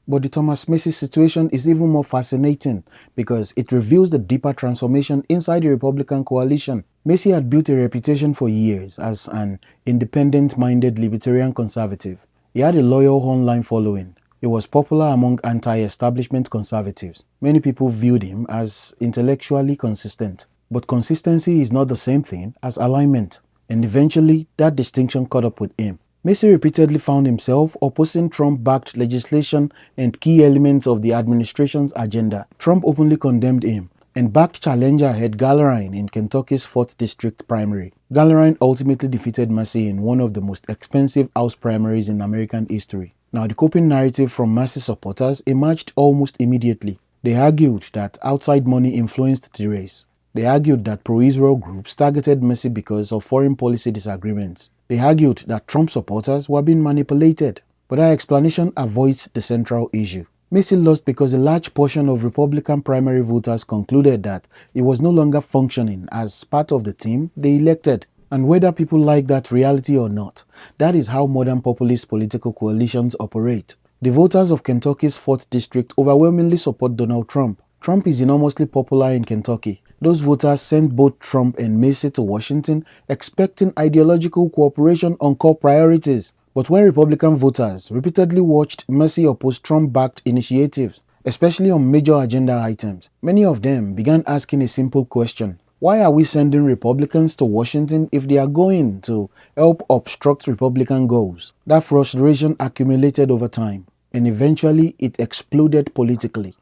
But the Thomas Massie situation is even more fascinating because it reveals the deeper transformation inside the Republican coalition. Massie had built a reputation for years as an independent-minded libertarian conservative. He had a loyal online following. He was popular among anti-establishment conservatives. Many people viewed him as intellectually consistent. But consistency is not the same thing as alignment. And eventually, that distinction caught up with him. Massie repeatedly found himself opposing Trump-backed legislation and key elements of the administration's agenda. Trump openly condemned him and backed challenger Ed Gallerin in Kentucky's 4th District primary. Gallerin ultimately defeated Massie in one of the most expensive House primaries in American history. Now, the coping narrative from Massie supporters emerged almost immediately. They argued that outside money influenced the race. They argued that pro-Israel groups targeted Massie because of foreign policy disagreements. They argued that Trump supporters were being manipulated. But that explanation avoids the central issue. Massie lost because a large portion of Republican primary voters concluded that he was no longer functioning as part of the team they elected. And whether people like that reality or not, that is how modern populist political coalitions operate. The voters of Kentucky's 4th District overwhelmingly support Donald Trump. Trump is enormously popular in Kentucky. Those voters sent both Trump and Massie to Washington expecting ideological cooperation on core priorities. But when Republican voters repeatedly watched Massie oppose Trump-backed initiatives, especially on major agenda items, many of them began asking a simple question. Why are we sending Republicans to Washington if they are going to help obstruct Republican goals? That frustration accumulated over time, and eventually it exploded politically.